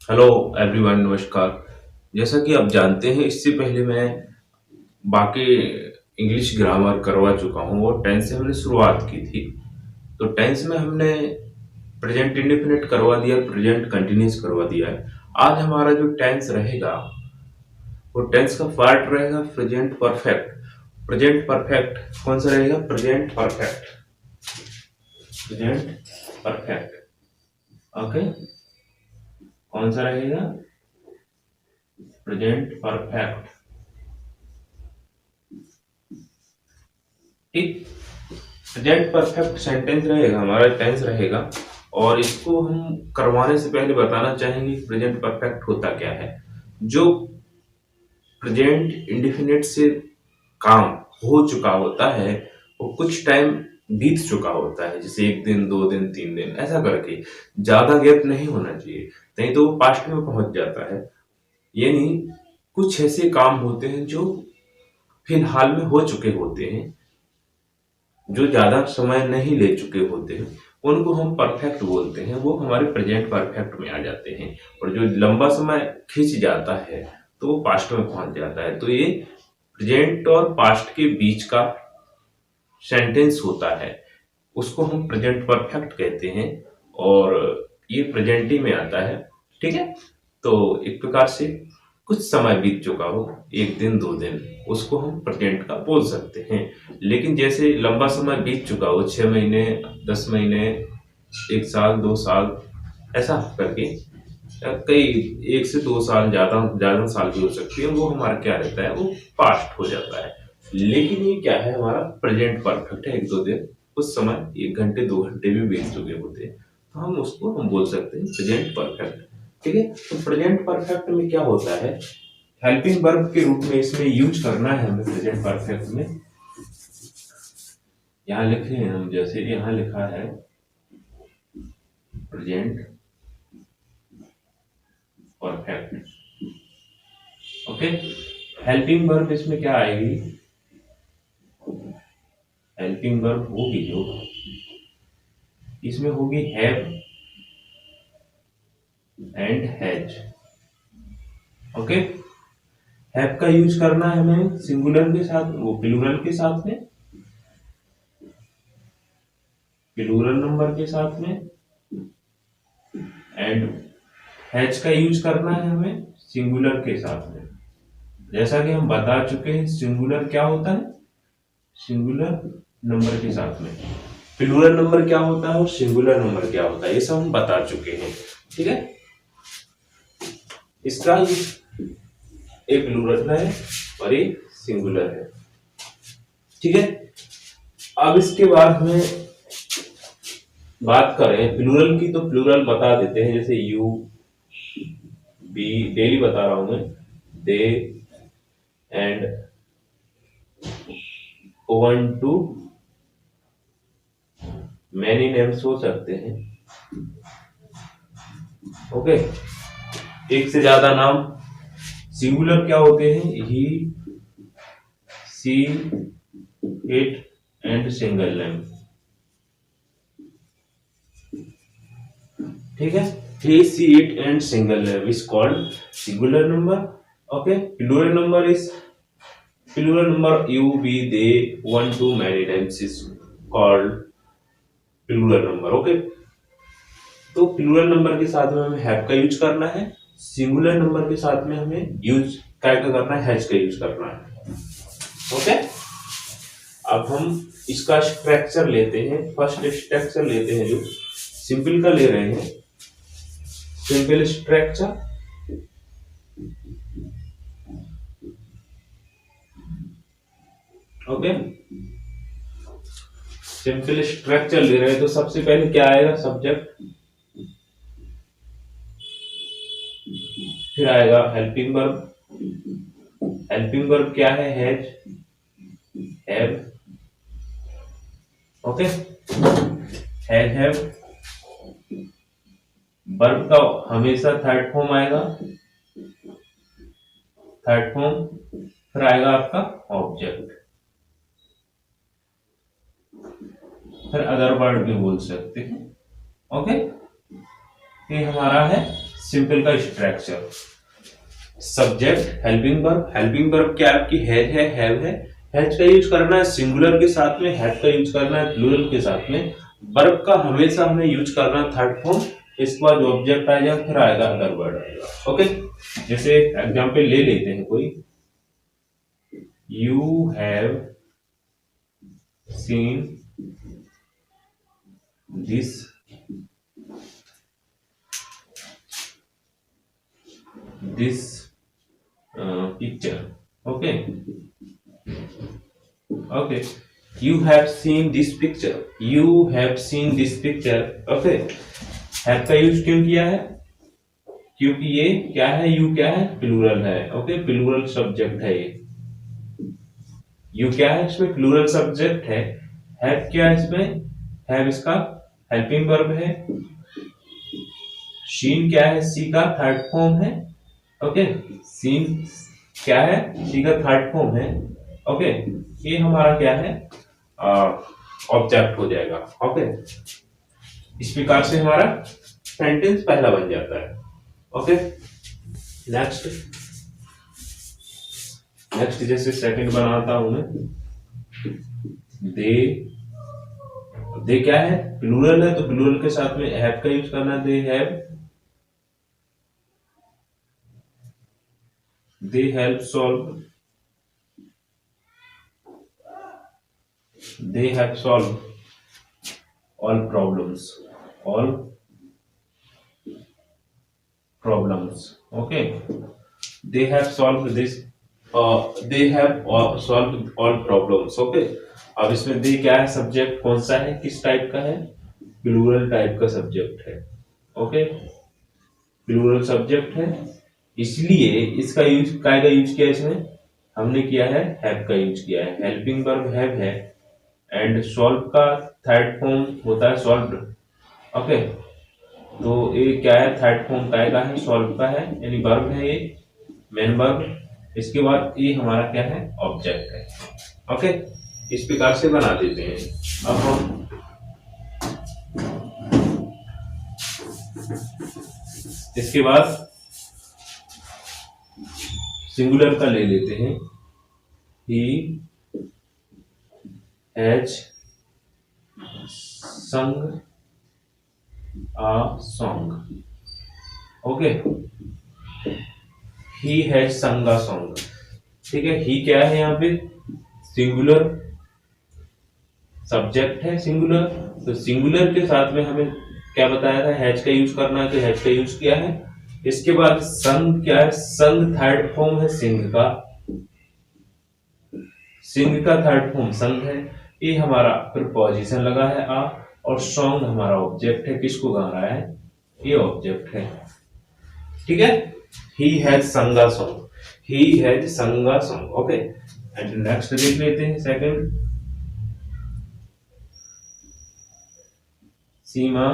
Hello everyone, नमस्कार। जैसा कि आप जानते हैं, इससे पहले मैं बाकी इंग्लिश ग्रामर करवा चुका हूँ और टेंस से हमने शुरुआत की थी। तो टेंस में हमने प्रेजेंट इंडेफिनिट करवा दिया, प्रेजेंट कंटिन्यूस करवा दिया है। आज हमारा जो टेंस रहेगा वो टेंस का पार्ट रहेगा प्रेजेंट परफेक्ट। प्रेजेंट परफेक्ट कौन सा रहेगा? Present perfect. Present perfect. Okay, कौन सा रहेगा? Present perfect. ठीक। प्रेजेंट परफेक्ट सेंटेंस रहेगा, हमारा टेंस रहेगा। और इसको हम करवाने से पहले बताना चाहेंगे प्रेजेंट परफेक्ट होता क्या है। जो प्रेजेंट इंडेफिनिट से काम हो चुका होता है वो कुछ टाइम बीत चुका होता है, जैसे एक दिन, दो दिन, तीन दिन, ऐसा करके ज्यादा गैप नहीं होना चाहिए, नहीं तो वो पास्ट में पहुंच जाता है। यानी कुछ ऐसे काम होते हैं जो फिलहाल में हो चुके होते हैं, जो ज्यादा समय नहीं ले चुके होते हैं, उनको हम परफेक्ट बोलते हैं। वो हमारे प्रेजेंट परफेक्ट में आ जाते हैं। और जो लंबा समय खिंच जाता है तो वो पास्ट में पहुंच जाता है। तो ये प्रेजेंट और पास्ट के बीच का सेंटेंस होता है, उसको हम प्रेजेंट परफेक्ट कहते हैं। और ये प्रेजेंट ही में आता है। ठीक है। तो एक प्रकार से कुछ समय बीत चुका हो, एक दिन, दो दिन, उसको हम प्रेजेंट का बोल सकते हैं। लेकिन जैसे लंबा समय बीत चुका हो, 6 महीने, 10 महीने, एक साल, 2 साल, ऐसा करके कई, 1 से 2 साल, ज्यादा ज्यादा साल भी हो सकती है, वो हमारा क्या रहता है, वो पास्ट हो जाता है। लेकिन ये क्या है, हमारा प्रेजेंट परफेक्ट है। एक दो दिन, उस समय 1 घंटे, 2 घंटे भी बीत चुके होते हैं, तो हम बोल सकते हैं प्रेजेंट परफेक्ट। ठीक है। तो प्रेजेंट परफेक्ट में क्या होता है, हेल्पिंग वर्ब के रूप में इसमें यूज करना है हमें प्रेजेंट परफेक्ट में। यहाँ लिखे हैं हम, जैसे यहाँ लिखा है present perfect. Okay. Helping verb इसमें क्या आएगी? हेल्पिंग वर्ब होगी जो इसमें होगी have and has. Okay. Have का यूज करना है हमें सिंगुलर के साथ, वो प्लूरल के साथ में, प्लूरल नंबर के साथ में। एंड हैज का यूज करना है हमें सिंगुलर के साथ में। जैसा कि हम बता चुके हैं, सिंगुलर क्या होता है? सिंगुलर नंबर के साथ में। प्लूरल नंबर क्या होता है और सिंगुलर नंबर क्या होता है, ये सब हम बता चुके हैं। ठीक है। इसका एक प्लूरल है और एक सिंगुलर है। ठीक है। अब इसके बाद हमें बात करें प्लूरल की, तो प्लूरल बता देते हैं, जैसे यू, बी, डेली बता रहा हूं मैं, they and one to many names हो सकते हैं। ओके। एक से ज्यादा नाम। सिंगुलर क्या होते हैं? ही, सी, इट एंड सिंगल नेम। ठीक है। he, she, it and single name is called singular number. Okay. Plural number you, we, they, one, two, many names is called plural number. Okay. तो प्लूरल नंबर के साथ में हमें have का use करना है, सिंगुलर नंबर के साथ में हमें यूज क्या करना है, हैज का यूज करना है। ओके। अब हम इसका स्ट्रक्चर लेते हैं। फर्स्ट स्ट्रक्चर लेते हैं जो सिंपल का ले रहे हैं, simple structure. Okay. Simple structure ले रहे हैं तो सबसे पहले क्या आएगा? सब्जेक्ट, फिर आएगा हेल्पिंग वर्ब। हेल्पिंग वर्ब क्या है? Has, have. Okay. Has, have. Verb का हमेशा थर्ड फॉर्म आएगा, थर्ड फॉर्म। फिर आएगा आपका ऑब्जेक्ट, फिर अदर वर्ड भी बोल सकते हैं। ओके। ये हमारा है सिंपल का स्ट्रक्चर, सब्जेक्ट हेल्पिंग वर्ब क्या आपकी हैव है। हैज का यूज करना है सिंगुलर के साथ में, हैव का यूज करना है प्लूरल के साथ में। वर्ब का हमेशा हमें यूज करना है थर्ड फॉर्म, इसके बाद ऑब्जेक्ट आ जाएगा, फिर आएगा अदर वर्ड आएगा। ओके, जैसे एग्जांपल ले लेते हैं कोई, you have seen this picture. Okay, you have seen this picture, okay, have का यूज क्यों किया है, क्योंकि ये क्या है, यू क्या है, प्लूरल है। ओके, प्लूरल सब्जेक्ट है ये, यू क्या है इसमें, प्लूरल सब्जेक्ट है। हैव क्या है इसमें, हैव इसका हेल्पिंग वर्ब है। शीन क्या है, सी का थर्ड फॉर्म है। ओके, सीन क्या है, सी का थर्ड फॉर्म है। ओके, ये हमारा क्या है, ऑब्जेक्ट हो जाएगा। ओके, इस प्रकार से हमारा सेंटेंस पहला बन जाता है। ओके, नेक्स्ट जैसे सेकंड बनाता हूं मैं, दे क्या है, प्लूरल है, तो प्लूरल के साथ में हैव का यूज करना है। They have solve all problems. Okay, they have solved all problems. Okay, अब इसमें दे क्या है, सब्जेक्ट कौन सा है, किस टाइप का है, प्लूरल टाइप का सब्जेक्ट है। ओके, प्लूरल सब्जेक्ट है, इसलिए इसका यूज काय का यूज किया, इसमें हमने किया है हैव का यूज किया है। हेल्पिंग वर्ब हैव है, एंड सॉल्व का थर्ड फॉर्म होता है सॉल्व्ड। ओके, तो ये क्या है, थर्ड फॉर्म काय का है, सॉल्व का है, यानी वर्ब है ये, मेन वर्ब। इसके बाद ये हमारा क्या है, ऑब्जेक्ट है। ओके, इस प्रकार से बना देते हैं। अब हम इसके बाद सिंगुलर का ले लेते हैं, he has sung a song. Okay, he has sung a song। ठीक है, ही क्या है, यहाँ पे सिंगुलर सब्जेक्ट है, सिंगुलर, तो सिंगुलर के साथ में हमें क्या बताया था, हैज का यूज करना है, तो हैज का यूज किया है। इसके बाद संग क्या है, संग थर्ड फॉर्म है सिंग का, सिंग का थर्ड फॉर्म संग है। ये हमारा प्रीपोजिशन लगा है आ, और सॉन्ग हमारा ऑब्जेक्ट है, किसको गा रहा है, ये ऑब्जेक्ट है। ठीक है, ही has sung a song, he has sung a song. Okay, and next देख लेते हैं second, Seema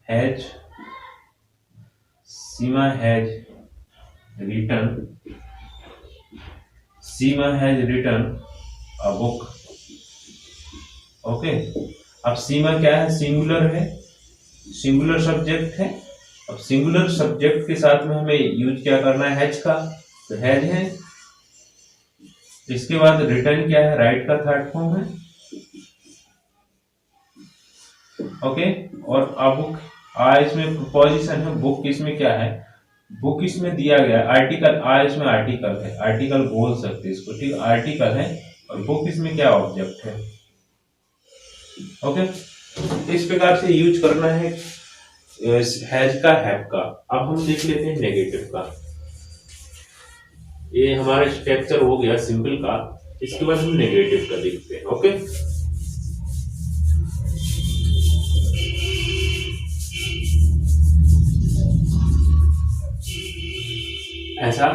has written a book. Okay, अब सीमा क्या है, सिंगुलर है, सिंगुलर सब्जेक्ट है। अब सिंगुलर सब्जेक्ट के साथ में हमें यूज क्या करना है, हैज का, तो हैज है। इसके बाद रिटर्न क्या है, राइट का थर्ड फॉर्म है। ओके, और बुक आ इसमें प्रीपोजिशन है, बुक इसमें क्या है, बुक इसमें दिया गया आर्टिकल, आ इसमें आर्टिकल है, आर्टिकल बोल सकते हैं इसको। ठीक, आर्टिकल है, और बुक इसमें क्या ऑब्जेक्ट है। ओके, इस प्रकार से यूज करना है हैज का, हैव का। अब हम देख लेते हैं नेगेटिव का। ये हमारा स्ट्रक्चर हो गया सिंपल का, इसके बाद हम नेगेटिव का देखते हैं। ओके, ऐसा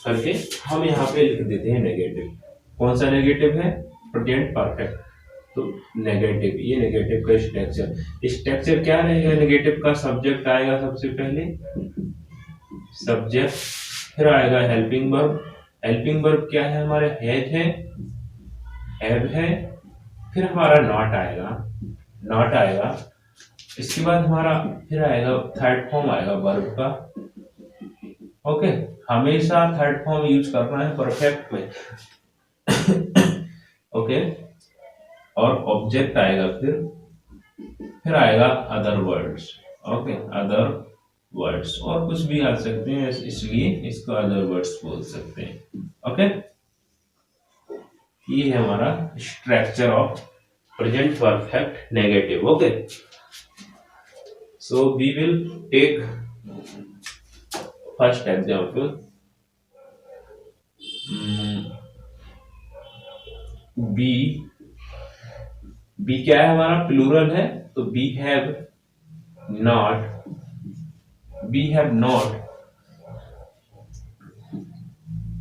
करके हम यहाँ पे लिख देते हैं नेगेटिव। कौन सा नेगेटिव है, प्रेजेंट परफेक्ट, तो नेगेटिव, ये नेगेटिव का स्ट्रक्चर क्या रहेगा, नेगेटिव का सब्जेक्ट आएगा सबसे पहले, सब्जेक्ट, फिर आएगा हेल्पिंग वर्ब। हेल्पिंग वर्ब क्या है हमारे, हैज है, हैव है, फिर हमारा नॉट आएगा, इसके बाद हमारा फिर आएगा थर्ड फॉर्म आएगा वर्ब का। ओके, हमेशा थर्ड फॉर्म यूज करना है परफेक्ट में। ओके, और ऑब्जेक्ट आएगा, फिर आएगा other words. Okay, other words, और कुछ भी आ सकते हैं, इसलिए इसको अदर वर्ड्स बोल सकते हैं। ओके, ये है हमारा structure of present perfect negative. Okay, so we will take first example. We, we क्या है हमारा, प्लूरल है, तो we have not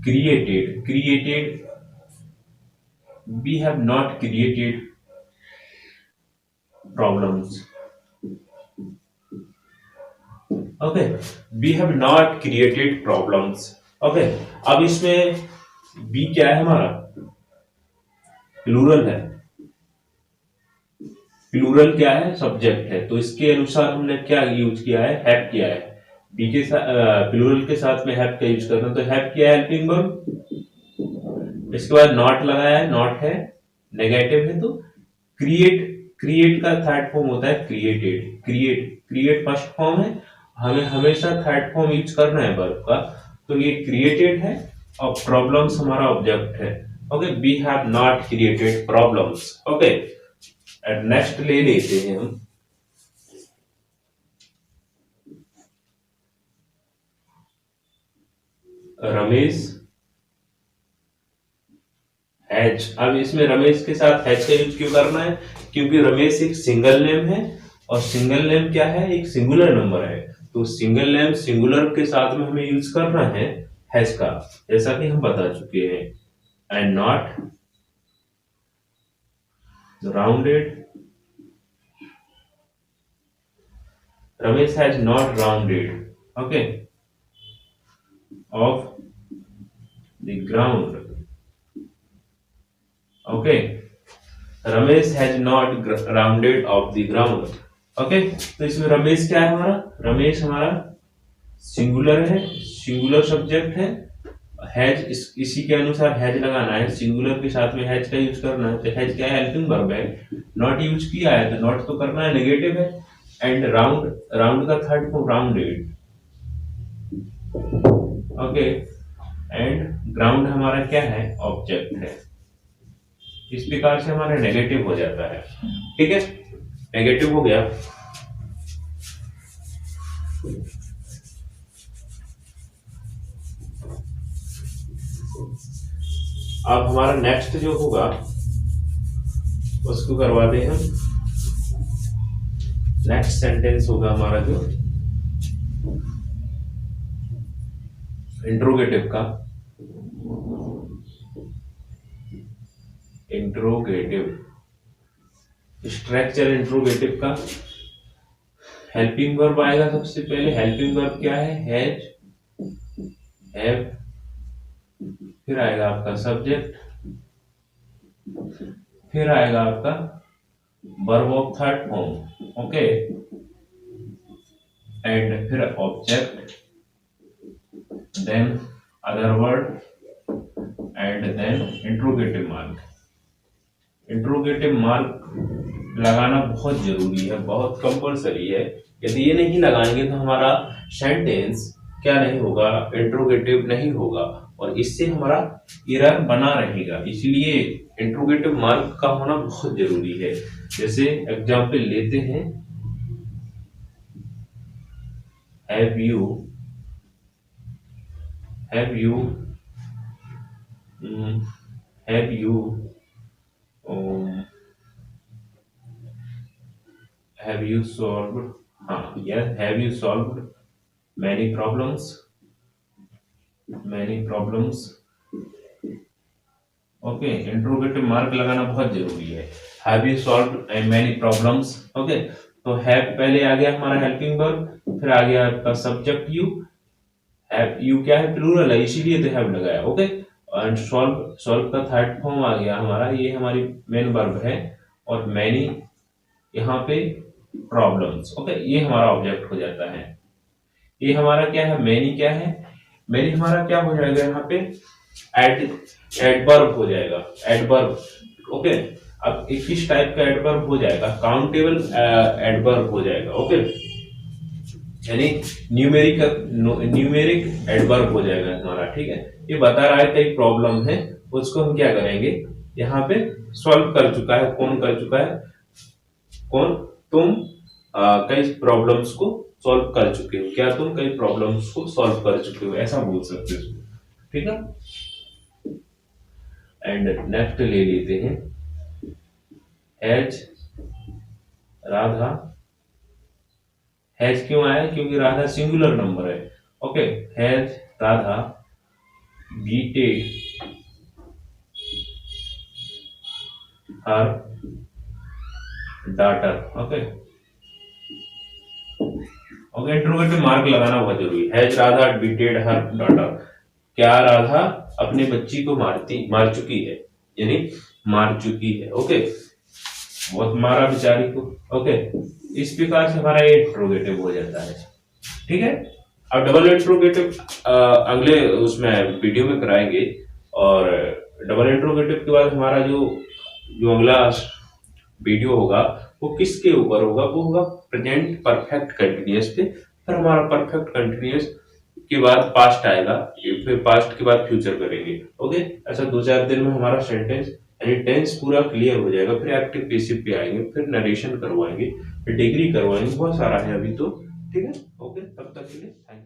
created we have not created problems। okay, we have not created problems। okay, अब इसमें B क्या है हमारा, प्लूरल है, प्लूरल क्या है, सब्जेक्ट है, तो इसके अनुसार हमने क्या यूज किया है, हैव किया है। बी के साथ प्लूरल के साथ में हैव का यूज करना, तो हैव किया है हेल्पिंग वर्ब। इसके बाद नॉट लगाया है, नॉट है, नेगेटिव है, तो क्रिएट का थर्ड फॉर्म होता है क्रिएटेड। क्रिएट फर्स्ट फॉर्म है, हमें हमेशा थर्ड फॉर्म यूज करना है वर्ब का, तो ये क्रिएटेड है और प्रॉब्लम्स हमारा ऑब्जेक्ट है। Okay, we have not created problems. Okay, next ले लेते हैं हम रमेश हैज। अब इसमें रमेश के साथ हैज का यूज क्यों करना है, क्योंकि रमेश एक सिंगल नेम है, और सिंगल नेम क्या है, एक सिंगुलर नंबर है, तो सिंगल नेम सिंगुलर के साथ में हमें यूज करना है हैज का, जैसा कि हम बता चुके हैं। And not rounded, Ramesh has not rounded, okay, of the ground. Okay, Ramesh has not rounded off the ground. Okay, तो इसमें रमेश क्या है हमारा, रमेश हमारा सिंगुलर है, सिंगुलर सब्जेक्ट है, हैज इसी के अनुसार हैज लगाना है, सिंगुलर के साथ में हैज का यूज करना है, तो हैज क्या है, हेल्पिंग वर्ब है। नॉट यूज किया है, तो नॉट तो करना है, नेगेटिव है। एंड राउंड का third form rounded. Okay, and ground हमारा क्या है, ऑब्जेक्ट है। इस प्रकार से हमारा नेगेटिव हो जाता है। ठीक है, नेगेटिव हो गया। अब हमारा नेक्स्ट जो होगा उसको करवाते हैं हम। नेक्स्ट सेंटेंस होगा हमारा जो इंट्रोगेटिव का, इंट्रोगेटिव स्ट्रक्चर इंट्रोगेटिव का। हेल्पिंग वर्ब आएगा सबसे पहले। हेल्पिंग वर्ब क्या है, हैज, हैव, फिर आएगा आपका सब्जेक्ट, फिर आएगा आपका verb of third form. Okay, and फिर object, then other word, and then interrogative mark. Interrogative mark लगाना बहुत जरूरी है, बहुत कंपलसरी है। यदि ये नहीं लगाएंगे तो हमारा सेंटेंस क्या नहीं होगा, इंट्रोगेटिव नहीं होगा, और इससे हमारा एरर बना रहेगा। इसलिए इंट्रोगेटिव मार्क का होना बहुत जरूरी है। जैसे एग्जाम्पल लेते हैं, हैव यू सॉल्व्ड, हाँ yes, have you solved many problems, okay. Interrogative mark लगाना बहुत जरूरी है। Have you solved many problems, okay. तो हैव पहले आ गया हमारा हेल्पिंग वर्ब, फिर आ गया आपका सब्जेक्ट यू। हैव यू क्या है, प्लूरल है, इसीलिए तो हैव लगाया, ओके। एंड सॉल्व का थर्ड फॉर्म आ गया हमारा, ये हमारी मेन वर्ब है, और मैनी यहाँ पे प्रॉब्लम्स। ओके, ये हमारा ऑब्जेक्ट हो जाता है। ये हमारा क्या है, मैनी क्या है, मैनी हमारा क्या हो जाएगा यहाँ पे, एड एडवर्ब हो जाएगा, एडवर्ब। ओके, अब एक किस टाइप का एडवर्ब हो जाएगा, काउंटेबल एडवर्ब हो जाएगा। ओके, यानी न्यूमेरिक एडवर्ब हो जाएगा हमारा। ठीक है, ये बता रहा है कई प्रॉब्लम है, उसको हम क्या करेंगे, यहाँ पे सॉल्व कर चुका है। कौन कर चुका है, कौन, तुम कई प्रॉब्लम्स को सॉल्व कर चुके हो। क्या तुम कई प्रॉब्लम्स को सॉल्व कर चुके हो, ऐसा बोल सकते हो। ठीक है, एंड नेक्स्ट ले लेते हैं, हैज राधा। हैज क्यों आया, क्योंकि राधा सिंगुलर नंबर है। Okay, has Radha beated her daughter. Okay, okay, interrogative mark लगाना बहुत जरूरी है। Has Radha beated her daughter, क्या राधा अपने बच्ची को मार चुकी है, यानी मार चुकी है। ओके, बहुत मारा बेचारी को। ओके, इस प्रकार से हमारा ये इंटरोगेटिव हो जाता है। ठीक है, अब डबल इंटरोगेटिव अगले उसमें वीडियो में कराएंगे। और डबल इंटरोगेटिव के बाद हमारा जो जो अगला वीडियो होगा वो किसके ऊपर होगा, वो होगा प्रेजेंट परफेक्ट कंटिन्यूअस पे। फिर हमारा परफेक्ट कंटिन्यूअस के बाद पास्ट आएगा, फिर पास्ट के बाद फ्यूचर करेंगे। ओके, ऐसा 2-4 दिन में हमारा सेंटेंस यानी टेंस पूरा क्लियर हो जाएगा। फिर एक्टिव पेसिव पे आएंगे, फिर नरेशन करवाएंगे, फिर डिग्री करवाएंगे, बहुत सारा है अभी तो। ठीक है, ओके, तब तक के लिए थैंक यू।